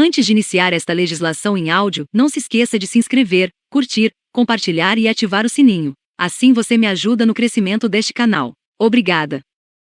Antes de iniciar esta legislação em áudio, não se esqueça de se inscrever, curtir, compartilhar e ativar o sininho. Assim você me ajuda no crescimento deste canal. Obrigada.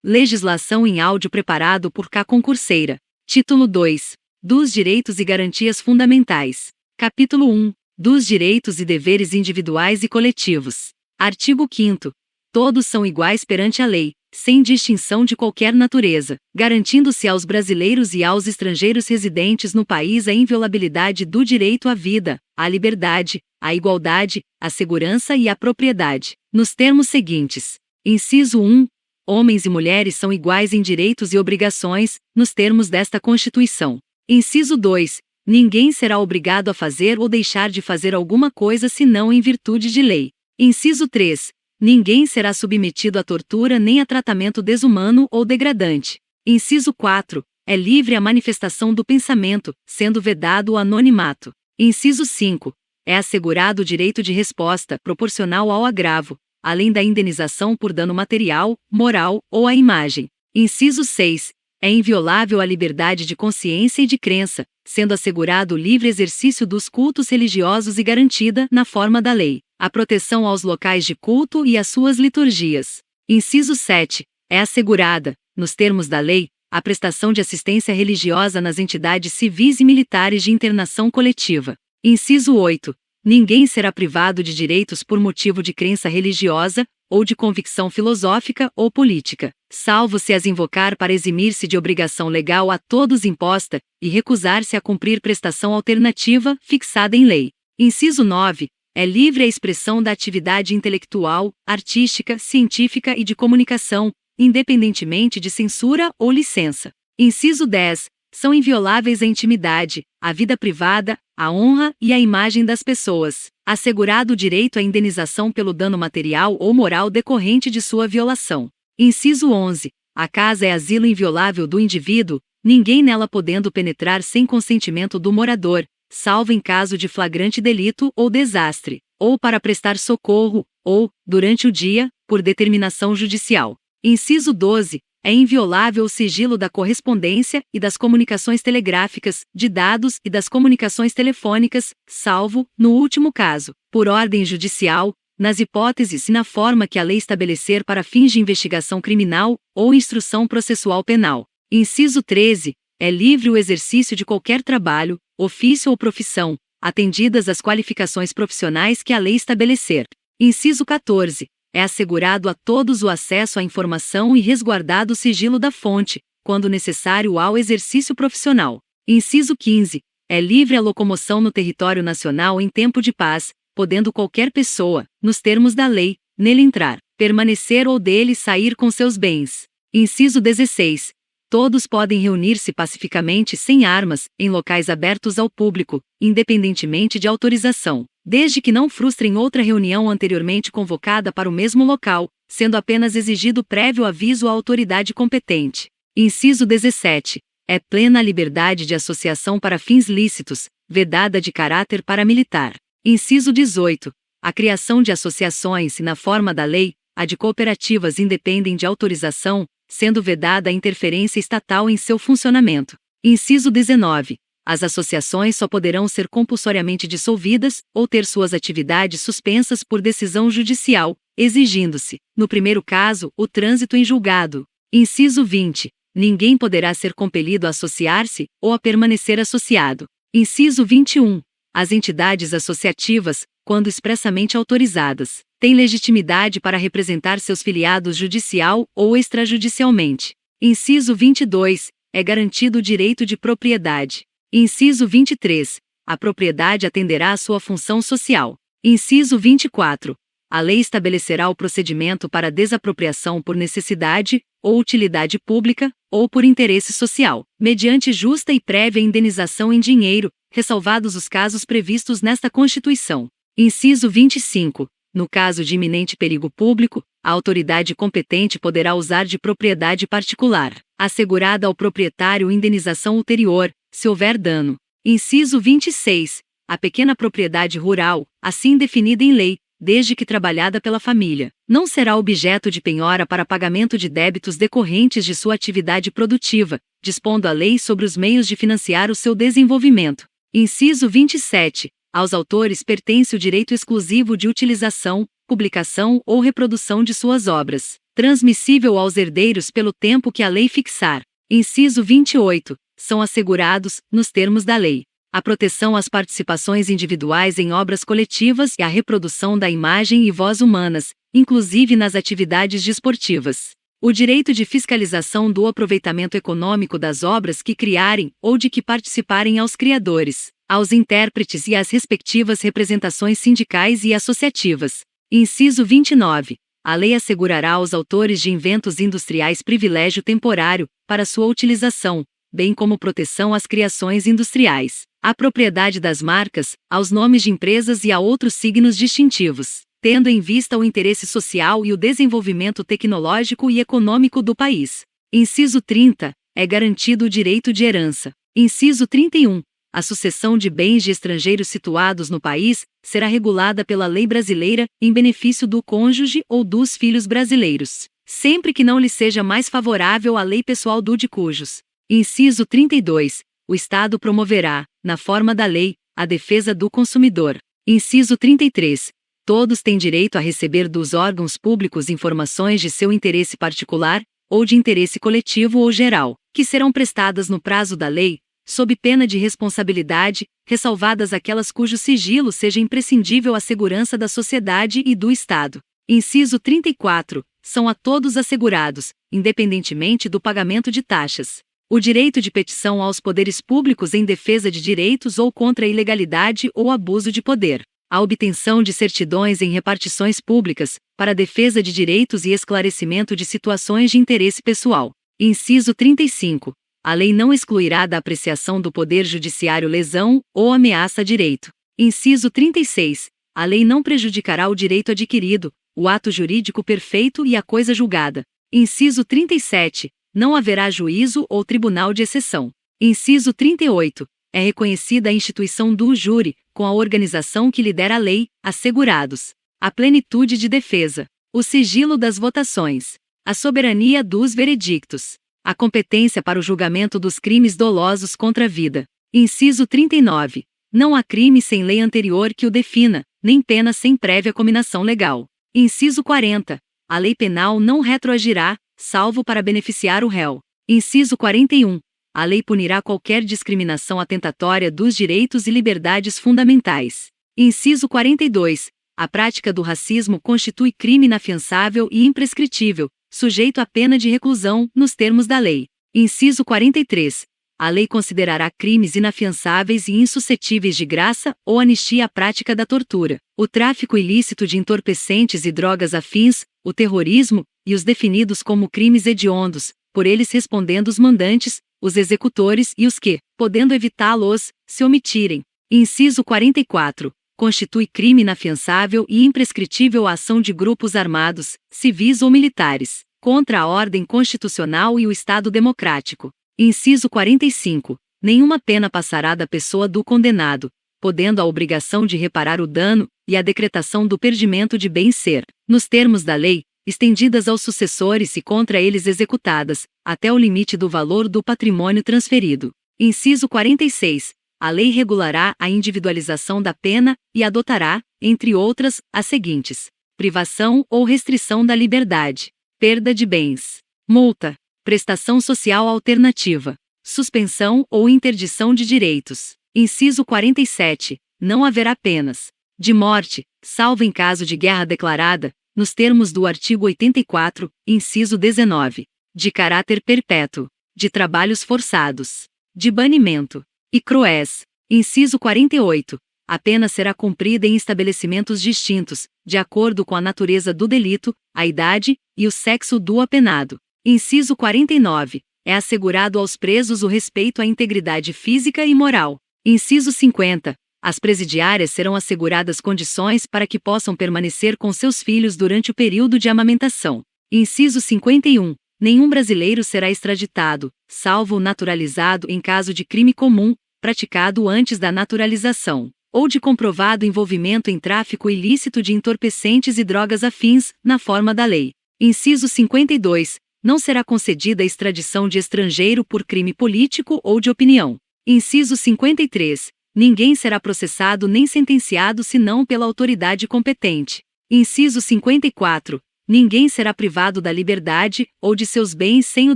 Legislação em áudio preparado por K. Concurseira. Título 2. Dos Direitos e Garantias Fundamentais. Capítulo 1. Dos Direitos e Deveres Individuais e Coletivos. Artigo 5º. Todos são iguais perante a lei, sem distinção de qualquer natureza, garantindo-se aos brasileiros e aos estrangeiros residentes no país a inviolabilidade do direito à vida, à liberdade, à igualdade, à segurança e à propriedade, nos termos seguintes. Inciso 1. Homens e mulheres são iguais em direitos e obrigações, nos termos desta Constituição. Inciso 2. Ninguém será obrigado a fazer ou deixar de fazer alguma coisa senão em virtude de lei. Inciso 3. Ninguém será submetido a tortura nem a tratamento desumano ou degradante. Inciso 4. É livre a manifestação do pensamento, sendo vedado o anonimato. Inciso 5. É assegurado o direito de resposta, proporcional ao agravo, além da indenização por dano material, moral ou à imagem. Inciso 6. É inviolável a liberdade de consciência e de crença, sendo assegurado o livre exercício dos cultos religiosos e garantida, na forma da lei, a proteção aos locais de culto e às suas liturgias. Inciso 7. É assegurada, nos termos da lei, a prestação de assistência religiosa nas entidades civis e militares de internação coletiva. Inciso 8. Ninguém será privado de direitos por motivo de crença religiosa, ou de convicção filosófica ou política, salvo se as invocar para eximir-se de obrigação legal a todos imposta, e recusar-se a cumprir prestação alternativa, fixada em lei. Inciso 9. É livre a expressão da atividade intelectual, artística, científica e de comunicação, independentemente de censura ou licença. Inciso 10. São invioláveis a intimidade, a vida privada, a honra e a imagem das pessoas, assegurado o direito à indenização pelo dano material ou moral decorrente de sua violação. Inciso 11. A casa é asilo inviolável do indivíduo, ninguém nela podendo penetrar sem consentimento do morador, salvo em caso de flagrante delito ou desastre, ou para prestar socorro, ou, durante o dia, por determinação judicial. Inciso 12. É inviolável o sigilo da correspondência e das comunicações telegráficas, de dados e das comunicações telefônicas, salvo, no último caso, por ordem judicial, nas hipóteses e na forma que a lei estabelecer para fins de investigação criminal ou instrução processual penal. Inciso 13. É livre o exercício de qualquer trabalho, ofício ou profissão, atendidas as qualificações profissionais que a lei estabelecer. Inciso 14. É assegurado a todos o acesso à informação e resguardado o sigilo da fonte, quando necessário ao exercício profissional. Inciso 15. É livre a locomoção no território nacional em tempo de paz, podendo qualquer pessoa, nos termos da lei, nele entrar, permanecer ou dele sair com seus bens. Inciso 16. Todos podem reunir-se pacificamente sem armas, em locais abertos ao público, independentemente de autorização, desde que não frustrem outra reunião anteriormente convocada para o mesmo local, sendo apenas exigido prévio aviso à autoridade competente. Inciso 17. É plena a liberdade de associação para fins lícitos, vedada de caráter paramilitar. Inciso 18. A criação de associações, na forma da lei, a de cooperativas independem de autorização, sendo vedada a interferência estatal em seu funcionamento. Inciso 19. As associações só poderão ser compulsoriamente dissolvidas, ou ter suas atividades suspensas por decisão judicial, exigindo-se, no primeiro caso, o trânsito em julgado. Inciso 20. Ninguém poderá ser compelido a associar-se, ou a permanecer associado. Inciso 21. As entidades associativas, quando expressamente autorizadas, têm legitimidade para representar seus filiados judicial ou extrajudicialmente. Inciso 22. É garantido o direito de propriedade. Inciso 23. A propriedade atenderá à sua função social. Inciso 24. A lei estabelecerá o procedimento para desapropriação por necessidade, ou utilidade pública, ou por interesse social, mediante justa e prévia indenização em dinheiro, ressalvados os casos previstos nesta Constituição. Inciso 25. No caso de iminente perigo público, a autoridade competente poderá usar de propriedade particular, assegurada ao proprietário indenização ulterior, se houver dano. Inciso 26. A pequena propriedade rural, assim definida em lei, desde que trabalhada pela família. Não será objeto de penhora para pagamento de débitos decorrentes de sua atividade produtiva, dispondo a lei sobre os meios de financiar o seu desenvolvimento. Inciso 27. Aos autores pertence o direito exclusivo de utilização, publicação ou reprodução de suas obras, transmissível aos herdeiros pelo tempo que a lei fixar. Inciso 28. São assegurados, nos termos da lei, a proteção às participações individuais em obras coletivas e a reprodução da imagem e voz humanas, inclusive nas atividades desportivas. O direito de fiscalização do aproveitamento econômico das obras que criarem ou de que participarem aos criadores, aos intérpretes e às respectivas representações sindicais e associativas. Inciso 29. A lei assegurará aos autores de inventos industriais privilégio temporário para sua utilização, bem como proteção às criações industriais, à propriedade das marcas, aos nomes de empresas e a outros signos distintivos, tendo em vista o interesse social e o desenvolvimento tecnológico e econômico do país. Inciso 30. É garantido o direito de herança. Inciso 31. A sucessão de bens de estrangeiros situados no país será regulada pela lei brasileira em benefício do cônjuge ou dos filhos brasileiros, sempre que não lhe seja mais favorável a lei pessoal do de cujos. Inciso 32. O Estado promoverá, na forma da lei, a defesa do consumidor. Inciso 33. Todos têm direito a receber dos órgãos públicos informações de seu interesse particular, ou de interesse coletivo ou geral, que serão prestadas no prazo da lei, sob pena de responsabilidade, ressalvadas aquelas cujo sigilo seja imprescindível à segurança da sociedade e do Estado. Inciso 34. São a todos assegurados, independentemente do pagamento de taxas, o direito de petição aos poderes públicos em defesa de direitos ou contra a ilegalidade ou abuso de poder, a obtenção de certidões em repartições públicas, para a defesa de direitos e esclarecimento de situações de interesse pessoal. Inciso 35. A lei não excluirá da apreciação do Poder Judiciário lesão ou ameaça a direito. Inciso 36. A lei não prejudicará o direito adquirido, o ato jurídico perfeito e a coisa julgada. Inciso 37. Não haverá juízo ou tribunal de exceção. Inciso 38. É reconhecida a instituição do júri, com a organização que lhe der a lei, assegurados a plenitude de defesa, o sigilo das votações, a soberania dos veredictos, a competência para o julgamento dos crimes dolosos contra a vida. Inciso 39. Não há crime sem lei anterior que o defina, nem pena sem prévia cominação legal. Inciso 40. A lei penal não retroagirá, salvo para beneficiar o réu. Inciso 41. A lei punirá qualquer discriminação atentatória dos direitos e liberdades fundamentais. Inciso 42. A prática do racismo constitui crime inafiançável e imprescritível, sujeito à pena de reclusão, nos termos da lei. Inciso 43. A lei considerará crimes inafiançáveis e insuscetíveis de graça ou anistia a prática da tortura, o tráfico ilícito de entorpecentes e drogas afins, o terrorismo, e os definidos como crimes hediondos, por eles respondendo os mandantes, os executores e os que, podendo evitá-los, se omitirem. Inciso 44. Constitui crime inafiançável e imprescritível a ação de grupos armados, civis ou militares, contra a ordem constitucional e o Estado democrático. Inciso 45. Nenhuma pena passará da pessoa do condenado, podendo a obrigação de reparar o dano e a decretação do perdimento de bens ser, nos termos da lei, estendidas aos sucessores e contra eles executadas, até o limite do valor do patrimônio transferido. Inciso 46. A lei regulará a individualização da pena e adotará, entre outras, as seguintes: privação ou restrição da liberdade, perda de bens, multa, prestação social alternativa, suspensão ou interdição de direitos. Inciso 47. Não haverá penas de morte, salvo em caso de guerra declarada, nos termos do artigo 84, inciso 19, de caráter perpétuo, de trabalhos forçados, de banimento e cruéis. Inciso 48. A pena será cumprida em estabelecimentos distintos, de acordo com a natureza do delito, a idade e o sexo do apenado. Inciso 49. É assegurado aos presos o respeito à integridade física e moral. Inciso 50. As presidiárias serão asseguradas condições para que possam permanecer com seus filhos durante o período de amamentação. Inciso 51. Nenhum brasileiro será extraditado, salvo o naturalizado em caso de crime comum, praticado antes da naturalização, ou de comprovado envolvimento em tráfico ilícito de entorpecentes e drogas afins, na forma da lei. Inciso 52. Não será concedida a extradição de estrangeiro por crime político ou de opinião. Inciso 53. Ninguém será processado nem sentenciado senão pela autoridade competente. Inciso 54. Ninguém será privado da liberdade ou de seus bens sem o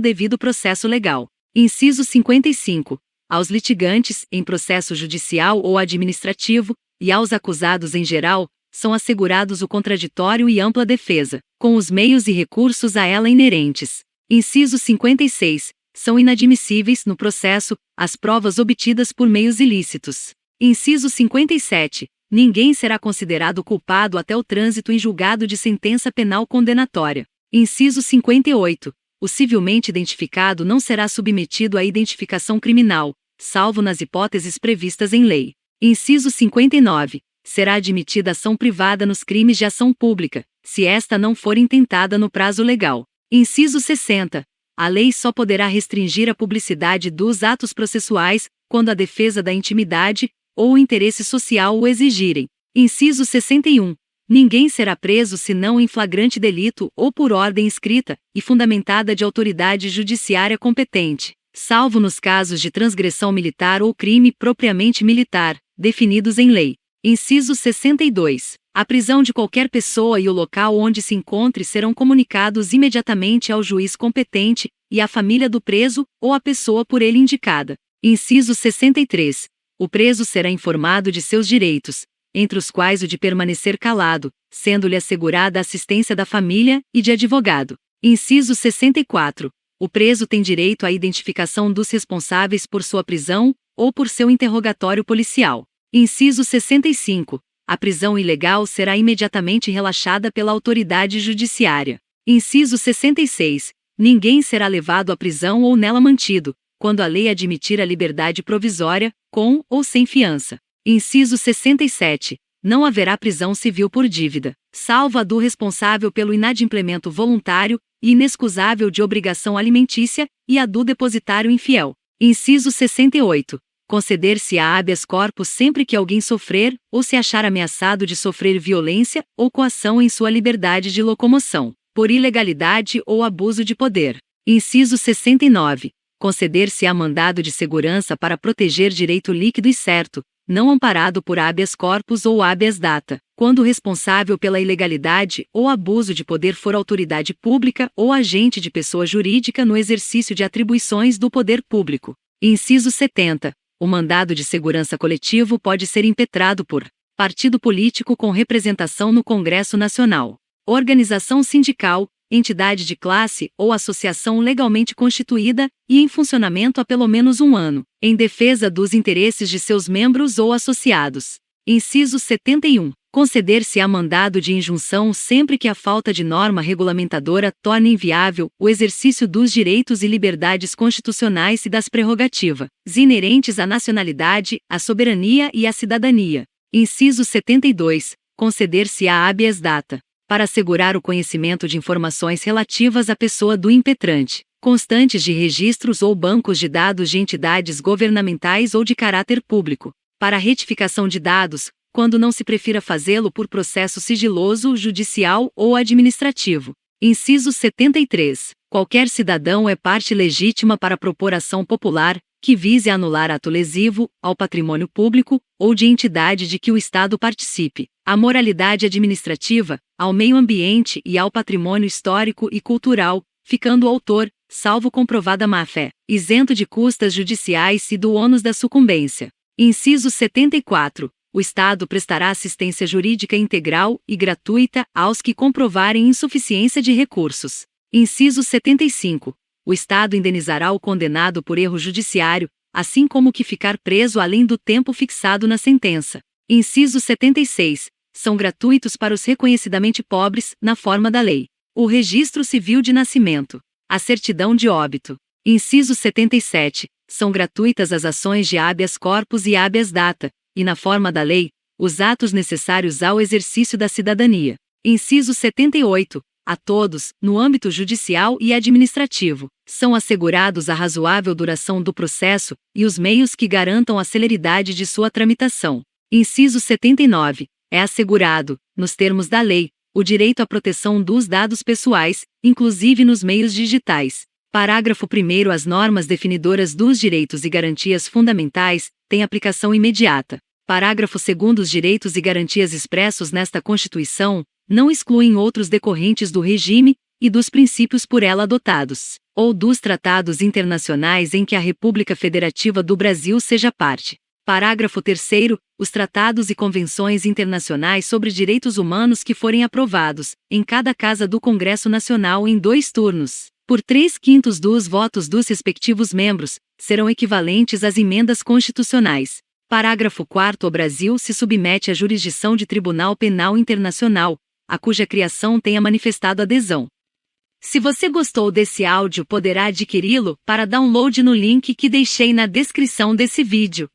devido processo legal. Inciso 55. Aos litigantes, em processo judicial ou administrativo, e aos acusados em geral, são assegurados o contraditório e ampla defesa, com os meios e recursos a ela inerentes. Inciso 56. São inadmissíveis, no processo, as provas obtidas por meios ilícitos. Inciso 57. Ninguém será considerado culpado até o trânsito em julgado de sentença penal condenatória. Inciso 58. O civilmente identificado não será submetido à identificação criminal, salvo nas hipóteses previstas em lei. Inciso 59. Será admitida ação privada nos crimes de ação pública, se esta não for intentada no prazo legal. Inciso 60. A lei só poderá restringir a publicidade dos atos processuais, quando a defesa da intimidade ou o interesse social o exigirem. Inciso 61. Ninguém será preso senão em flagrante delito ou por ordem escrita e fundamentada de autoridade judiciária competente, salvo nos casos de transgressão militar ou crime propriamente militar, definidos em lei. Inciso 62. A prisão de qualquer pessoa e o local onde se encontre serão comunicados imediatamente ao juiz competente e à família do preso ou à pessoa por ele indicada. Inciso 63. O preso será informado de seus direitos, entre os quais o de permanecer calado, sendo-lhe assegurada a assistência da família e de advogado. Inciso 64. O preso tem direito à identificação dos responsáveis por sua prisão ou por seu interrogatório policial. Inciso 65. A prisão ilegal será imediatamente relaxada pela autoridade judiciária. Inciso 66. Ninguém será levado à prisão ou nela mantido, quando a lei admitir a liberdade provisória, com ou sem fiança. Inciso 67. Não haverá prisão civil por dívida, salvo a do responsável pelo inadimplemento voluntário e inexcusável de obrigação alimentícia e a do depositário infiel. Inciso 68. Conceder-se-á habeas corpus sempre que alguém sofrer ou se achar ameaçado de sofrer violência ou coação em sua liberdade de locomoção, por ilegalidade ou abuso de poder. Inciso 69. Conceder-se-á mandado de segurança para proteger direito líquido e certo, não amparado por habeas corpus ou habeas data, quando o responsável pela ilegalidade ou abuso de poder for autoridade pública ou agente de pessoa jurídica no exercício de atribuições do poder público. Inciso 70. O mandado de segurança coletivo pode ser impetrado por partido político com representação no Congresso Nacional, organização sindical, entidade de classe ou associação legalmente constituída e em funcionamento há pelo menos um ano, em defesa dos interesses de seus membros ou associados. Inciso 71. Conceder-se-á mandado de injunção sempre que a falta de norma regulamentadora torne inviável o exercício dos direitos e liberdades constitucionais e das prerrogativas inerentes à nacionalidade, à soberania e à cidadania. Inciso 72. Conceder-se-á habeas data, para assegurar o conhecimento de informações relativas à pessoa do impetrante, constantes de registros ou bancos de dados de entidades governamentais ou de caráter público, para a retificação de dados, quando não se prefira fazê-lo por processo sigiloso, judicial ou administrativo. Inciso 73. Qualquer cidadão é parte legítima para propor ação popular, que vise anular ato lesivo, ao patrimônio público, ou de entidade de que o Estado participe, à moralidade administrativa, ao meio ambiente e ao patrimônio histórico e cultural, ficando o autor, salvo comprovada má-fé, isento de custas judiciais e do ônus da sucumbência. Inciso 74. O Estado prestará assistência jurídica integral e gratuita aos que comprovarem insuficiência de recursos. Inciso 75. O Estado indenizará o condenado por erro judiciário, assim como o que ficar preso além do tempo fixado na sentença. Inciso 76. São gratuitos para os reconhecidamente pobres, na forma da lei, o registro civil de nascimento, a certidão de óbito. Inciso 77. São gratuitas as ações de habeas corpus e habeas data, e na forma da lei, os atos necessários ao exercício da cidadania. Inciso 78. A todos, no âmbito judicial e administrativo, são assegurados a razoável duração do processo e os meios que garantam a celeridade de sua tramitação. Inciso 79. É assegurado, nos termos da lei, o direito à proteção dos dados pessoais, inclusive nos meios digitais. Parágrafo 1º. As normas definidoras dos direitos e garantias fundamentais têm aplicação imediata. Parágrafo 2º. Os direitos e garantias expressos nesta Constituição não excluem outros decorrentes do regime e dos princípios por ela adotados, ou dos tratados internacionais em que a República Federativa do Brasil seja parte. Parágrafo 3º. Os tratados e convenções internacionais sobre direitos humanos que forem aprovados, em cada casa do Congresso Nacional em 2 turnos, por 3/5 dos votos dos respectivos membros, serão equivalentes às emendas constitucionais. Parágrafo 4º. O Brasil se submete à jurisdição de Tribunal Penal Internacional, a cuja criação tenha manifestado adesão. Se você gostou desse áudio, poderá adquiri-lo para download no link que deixei na descrição desse vídeo.